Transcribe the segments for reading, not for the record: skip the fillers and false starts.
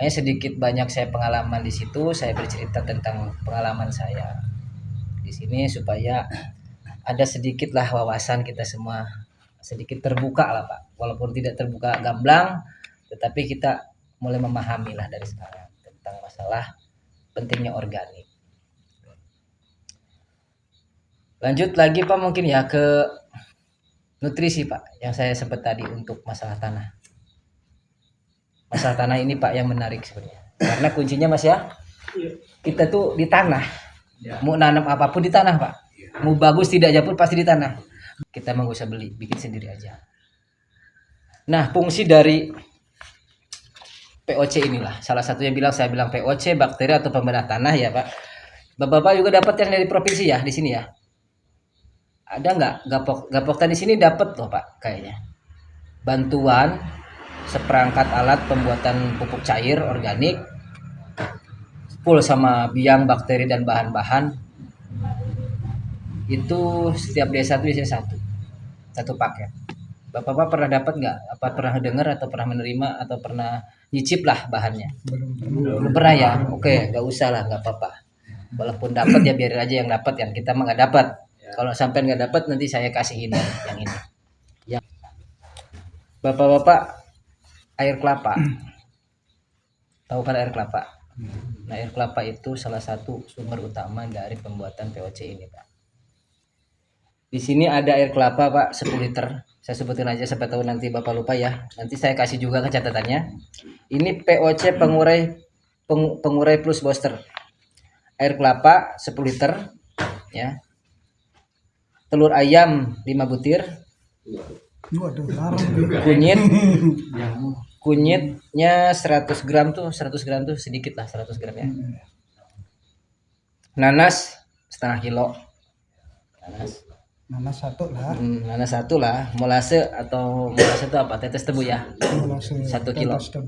Makanya sedikit banyak saya pengalaman di situ, saya bercerita tentang pengalaman saya di sini supaya ada sedikitlah wawasan kita semua sedikit terbuka lah Pak. Walaupun tidak terbuka gamblang, tetapi kita mulai memahami lah dari sekarang tentang masalah pentingnya organik. Lanjut lagi Pak mungkin ya ke nutrisi Pak, yang saya sebut tadi untuk masalah tanah. Masalah tanah ini Pak yang menarik sebenarnya. Karena kuncinya Mas ya, kita tuh di tanah. Mau nanam apapun di tanah Pak. Mau bagus tidaknya pun pasti di tanah. Kita mau usah beli, bikin sendiri aja. Nah, fungsi dari POC inilah salah satunya saya bilang POC bakteri atau pembedah tanah ya Pak. Bapak-bapak juga dapat yang dari provinsi ya di sini ya. Ada nggak gapok tadi sini dapat loh Pak kayaknya. Bantuan seperangkat alat pembuatan pupuk cair organik full sama biang bakteri dan bahan-bahan itu setiap desa itu biasanya satu paket. Bapak-bapak pernah dapat nggak? Apa pernah dengar atau pernah menerima atau pernah nyicip lah bahannya? Belum pernah ya? Oke, nggak usah lah, nggak apa-apa. Walaupun dapat ya biarin aja yang dapat kan. Kita mah nggak dapat. Kalau sampai nggak dapat nanti saya kasih ini yang ini. Yang bapak-bapak air kelapa. Tahu kan air kelapa? Nah, air kelapa itu salah satu sumber utama dari pembuatan POC ini, Pak. Di sini ada air kelapa, Pak, 10 liter. Saya sebutin aja sampai tahu nanti Bapak lupa ya. Nanti saya kasih juga ke catatannya. Ini POC pengurai plus booster. Air kelapa 10 liter ya. Telur ayam 5 butir. Kunyitnya 100 gram tuh sedikit lah 100 gram ya. Nanas setengah kilo. Nanas satu lah. Molase itu apa? Tetes tebu ya. 1 kilo. 1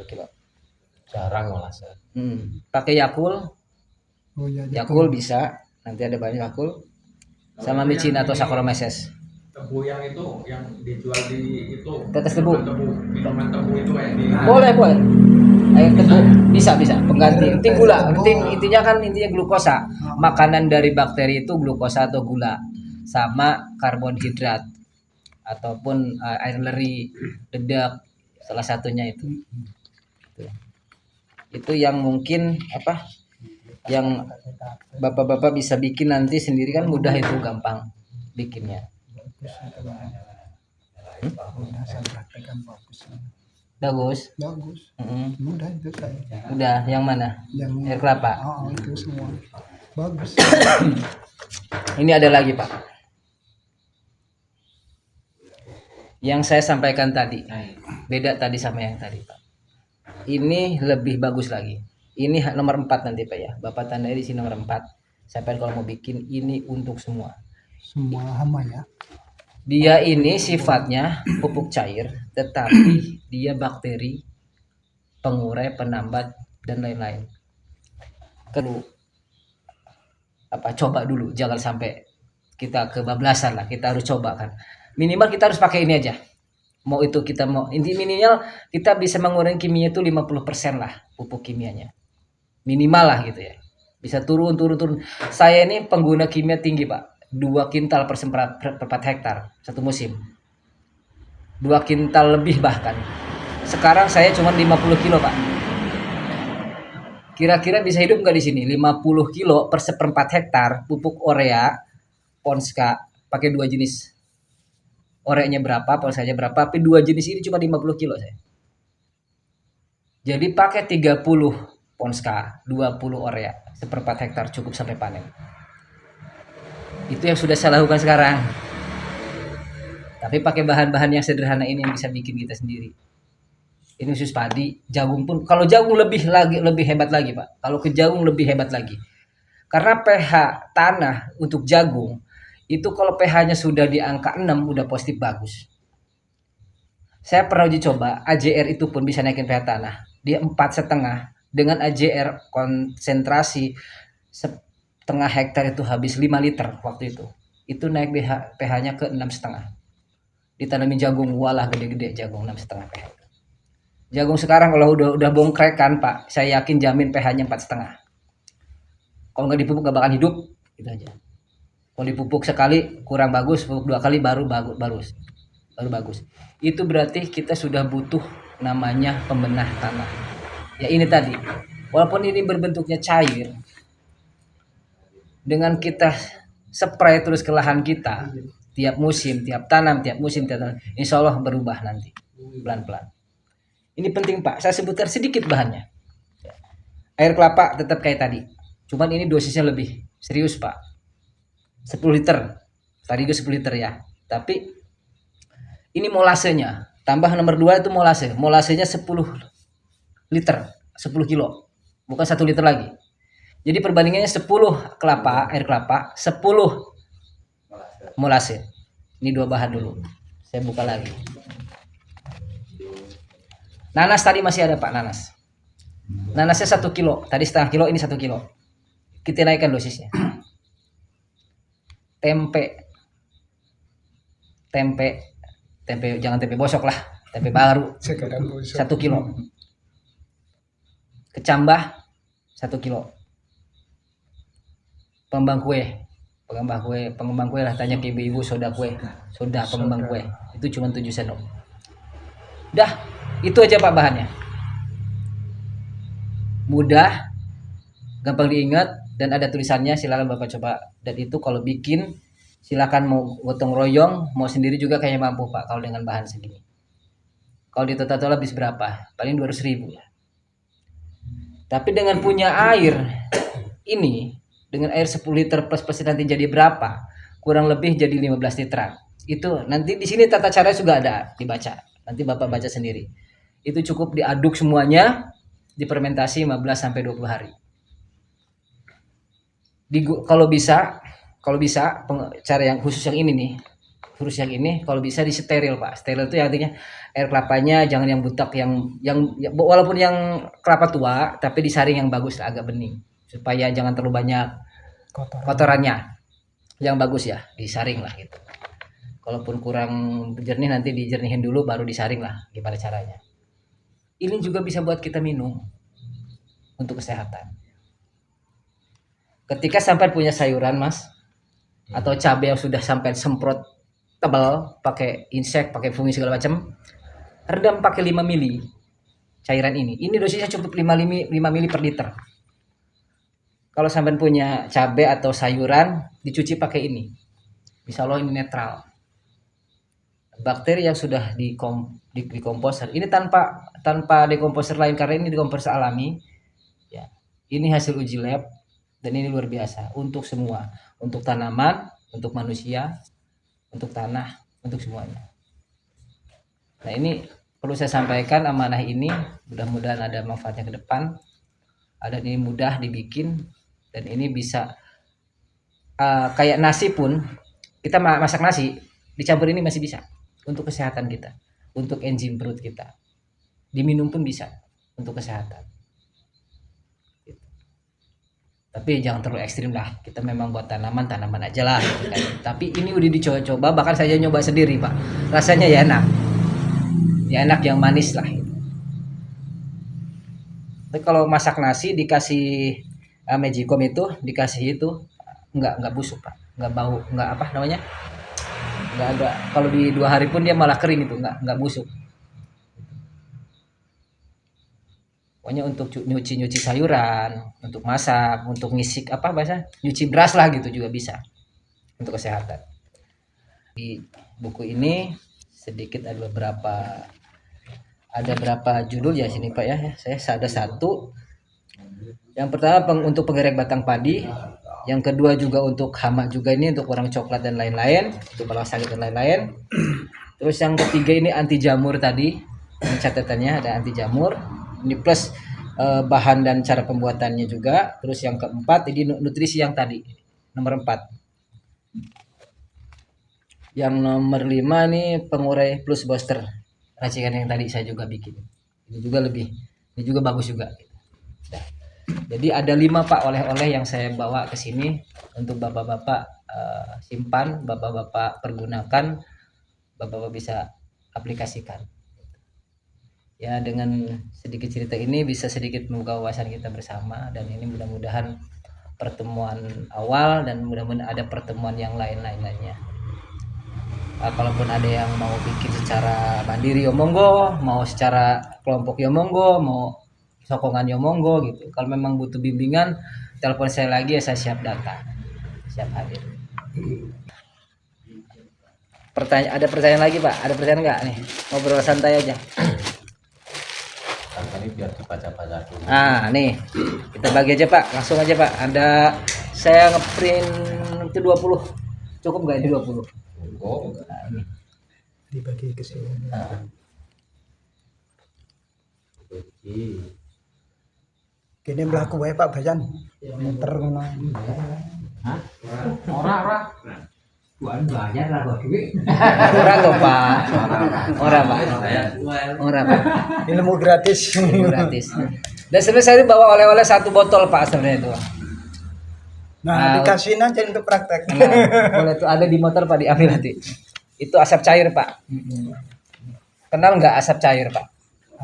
kilo. Jarang molase. Pakai Yakul. Yakul bisa. Nanti ada banyak Yakul. Sama micin atau Saccharomyces. Tebu yang itu yang dijual di itu. Tetes tebu. Minuman tebu itu ya. Boleh. Air tebu bisa pengganti. Intinya glukosa. Makanan dari bakteri itu glukosa atau gula sama karbonhidrat ataupun air leri, dedak salah satunya itu. Itu yang mungkin yang bapak-bapak bisa bikin nanti sendiri kan mudah itu gampang bikinnya. Bagus. Mudah itu saya. Udah, yang mana? Air kelapa. Itu semua. Bagus. Ini ada lagi, Pak. Yang saya sampaikan tadi. Beda tadi sama yang tadi, Pak. Ini lebih bagus lagi. Ini nomor 4 nanti, Pak ya. Bapak tandai di sini nomor 4. Sampai kalau mau bikin ini untuk semua. Semua hama ya. Dia ini sifatnya pupuk cair, tetapi dia bakteri, pengurai, penambat dan lain-lain. Coba dulu, jangan sampai kita kebablasan lah. Kita harus coba kan. Minimal kita harus pakai ini aja. Mau itu kita mau minimal kita bisa mengurangi kimia itu 50% lah pupuk kimianya. Minimal lah gitu ya. Bisa turun. Saya ini pengguna kimia tinggi, Pak. 2 kintal per 4 hektar satu musim. 2 kintal lebih bahkan. Sekarang saya cuma 50 kilo, Pak. Kira-kira bisa hidup nggak di sini? 50 kilo per 4 hektar pupuk urea, Ponska, pakai 2 jenis. Orenya berapa, Ponskanya berapa, tapi 2 jenis ini cuma 50 kilo saya. Jadi pakai 30 Ponska, 20 urea, 1/4 hektar cukup sampai panen. Itu yang sudah saya lakukan sekarang. Tapi pakai bahan-bahan yang sederhana ini yang bisa bikin kita sendiri. Ini khusus padi, jagung pun. Kalau jagung lebih hebat lagi, Pak. Kalau ke jagung lebih hebat lagi. Karena pH tanah untuk jagung itu kalau pH-nya sudah di angka 6 udah positif bagus. Saya pernah uji coba, AJR itu pun bisa naikin pH tanah. Dia 4,5 dengan AJR konsentrasi setengah hektar itu habis 5 liter waktu itu. Itu naik pH-nya ke 6,5. Ditanamin jagung, walah gede-gede jagung 6,5 pH. Jagung sekarang kalau udah bongkrek kan Pak, saya yakin jamin pH-nya 4,5. Kalau nggak dipupuk nggak bakal hidup, gitu aja. Kalau dipupuk sekali kurang bagus, pupuk 2 kali baru bagus. Itu berarti kita sudah butuh namanya pembenah tanah. Ya ini tadi, walaupun ini berbentuknya cair, dengan kita spray terus ke lahan kita, tiap musim, tiap tanam, insya Allah berubah nanti, pelan-pelan. Ini penting Pak, saya sebutkan sedikit bahannya. Air kelapa tetap kayak tadi, cuman ini dosisnya lebih serius Pak. 10 liter, tadi itu 10 liter ya. Tapi ini molasenya, tambah nomor 2 itu molasenya 10 liter, 10 kilo, bukan 1 liter lagi. Jadi perbandingannya 10 air kelapa, 10 molase. Ini 2 bahan dulu, saya buka lagi. Nanas tadi masih ada Pak, nanasnya 1 kilo, tadi setengah kilo, ini 1 kilo. Kita naikkan dosisnya. Tempe jangan tempe bosok lah, tempe baru 1 kilo. Kecambah 1 kilo. Pengembang kue lah, tanya ke ibu-ibu soda pengembang kue itu cuma 7 sendok. Dah, itu aja Pak bahannya. Mudah, gampang diingat, dan ada tulisannya, silakan Bapak coba. Dan itu kalau bikin silakan mau gotong royong, mau sendiri juga kayaknya mampu Pak kalau dengan bahan segini. Kalau di total habis berapa? Paling 200.000 ya. Tapi dengan punya air ini, dengan air 10 liter plus nanti jadi berapa? Kurang lebih jadi 15 literan. Itu nanti di sini tata cara juga ada dibaca. Nanti Bapak baca sendiri. Itu cukup diaduk semuanya, difermentasi 15 sampai 20 hari. Kalau bisa cara yang khusus yang ini kalau bisa disteril Pak. Steril itu artinya air kelapanya jangan yang butak, yang walaupun yang kelapa tua tapi disaring yang bagus, agak bening, supaya jangan terlalu banyak kotorannya. Yang bagus ya disaring lah gitu. Kalaupun kurang jernih nanti dijernihin dulu baru disaring lah, gimana caranya. Ini juga bisa buat kita minum untuk kesehatan. Ketika sampai punya sayuran Mas, atau cabai yang sudah sampai semprot tebal, pakai insek, pakai fungi segala macam, redam pakai 5 mili cairan ini. Ini dosisnya cukup 5 mili per liter. Kalau sampai punya cabai atau sayuran, dicuci pakai ini. Insya Allah ini netral. Bakteri yang sudah dikomposer, ini tanpa dekomposer lain, karena ini dekomposer alami. Ya, ini hasil uji lab dan ini luar biasa untuk semua, untuk tanaman, untuk manusia, untuk tanah, untuk semuanya. Nah ini perlu saya sampaikan, amanah ini mudah-mudahan ada manfaatnya ke depan. Ada ini mudah dibikin dan ini bisa kayak nasi pun, kita masak nasi dicampur ini masih bisa untuk kesehatan kita, untuk enzim perut kita. Diminum pun bisa untuk kesehatan. Tapi jangan terlalu ekstrim lah, kita memang buat tanaman aja lah gitu kan. Tapi ini udah dicoba-coba, bahkan saya nyoba sendiri Pak, rasanya ya enak yang manis lah gitu. Tapi kalau masak nasi dikasih magicom itu, dikasih itu nggak busuk Pak, nggak bau, nggak apa namanya, nggak ada. Kalau di 2 hari pun dia malah kering itu, nggak busuk. Pokoknya untuk nyuci sayuran, untuk masak, untuk ngisik nyuci beras lah gitu juga bisa untuk kesehatan. Di buku ini sedikit ada berapa judul ya sini Pak ya. Saya ada 1. Yang pertama untuk penggerak batang padi, yang kedua juga untuk hama juga, ini untuk orang coklat dan lain-lain, untuk orang sakit dan lain-lain. Terus yang ketiga ini anti jamur tadi, ini catatannya ada anti jamur. Ini plus bahan dan cara pembuatannya juga. Terus yang keempat ini nutrisi yang tadi nomor 4. Yang nomor 5 nih pengurai plus booster, racikan yang tadi saya juga bikin. Ini juga bagus juga. Nah, jadi ada 5 Pak oleh-oleh yang saya bawa ke sini untuk bapak-bapak simpan, bapak-bapak pergunakan, bapak-bapak bisa aplikasikan. Ya dengan sedikit cerita ini bisa sedikit membuka wawasan kita bersama, dan ini mudah-mudahan pertemuan awal dan mudah-mudahan ada pertemuan yang lainnya. Kalaupun ada yang mau bikin secara mandiri ya monggo, mau secara kelompok ya monggo, mau sokongan ya monggo gitu. Kalau memang butuh bimbingan, telepon saya lagi ya, saya siap datang, siap hadir. Ada pertanyaan lagi Pak? Ada pertanyaan nggak nih? Ngobrol santai aja. Ini biar dibaca-baca dulu. Nih kita bagi aja Pak, langsung aja Pak. Saya ngeprint itu 20, cukup nggak ini 20? Oh, Ini. Dibagi ke sini. Kini melaku wae Pak Bayan. Muter ngono. Hah? ora. Bukan bayar lah kok duit. Ora kok Pak. Ora Pak. Ilmu gratis. Gratis. Dan sebenarnya saya bawa oleh-oleh 1 botol Pak sebenarnya itu. Nah, dikasihin aja untuk praktek. Nah, boleh tuh ada di motor Pak, diambil nanti. Itu asap cair Pak. Kenal nggak asap cair Pak?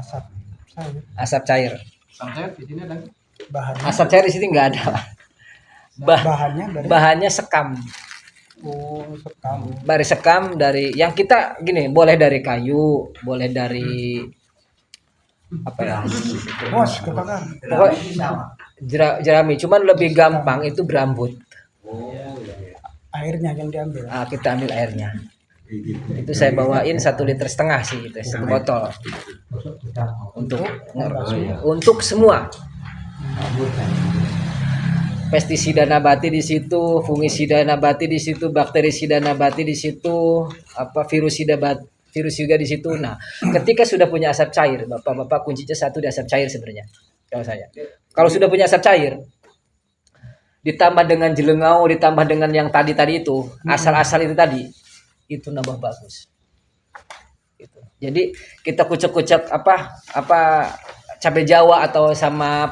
Asap sayur. Asap cair. Sampai di sini ada. Bahannya, Asap cair di sini nggak ada Pak. bahannya dari Bahannya sekam. sekam. Dari sekam, dari yang kita gini, boleh dari kayu, boleh dari apa ya? Bos kebakar. Pokoknya jerami, cuman lebih gampang itu berambut. Airnya yang diambil. Kita ambil airnya. Itu saya bawain 1,5 liter sih, itu 1 botol. Untuk semua. Pestisida nabati di situ, fungisida nabati di situ, bakterisida nabati di situ, virusida di situ. Nah, ketika sudah punya asap cair, Bapak-bapak kuncinya satu di asap cair sebenarnya. Kalau saya. Kalau sudah punya asap cair, ditambah dengan jelengau, ditambah dengan yang tadi itu, asal-asal itu tadi, itu nambah bagus. Gitu. Jadi kita kucek-kucek apa cabai Jawa atau sama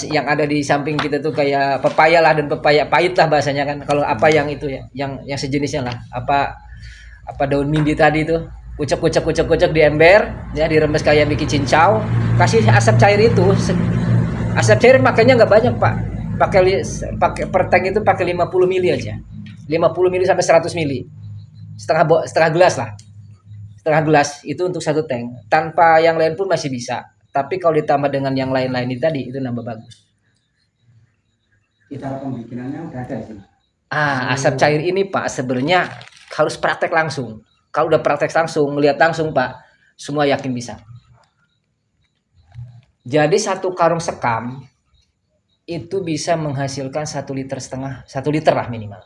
yang ada di samping kita tuh kayak pepaya lah, dan pepaya pahit lah bahasanya kan. Kalau apa yang itu ya, yang sejenisnya lah, apa daun mindi tadi itu, kucek di ember, ya diremes kayak bikin cincau, kasih asap cair itu. Asap cair makanya nggak banyak Pak, pakai per tank itu pakai 50 mili aja, 50 mili sampai 100 mili, setengah gelas lah, setengah gelas itu untuk 1 tank. Tanpa yang lain pun masih bisa. Tapi kalau ditambah dengan yang lain-lain itu tadi, itu nambah bagus. Cara pembikinannya udah ada sih. Asap cair ini Pak sebenarnya harus praktek langsung. Kalau udah praktek langsung, melihat langsung Pak, semua yakin bisa. Jadi 1 karung sekam itu bisa menghasilkan 1,5 liter, 1 liter lah minimal.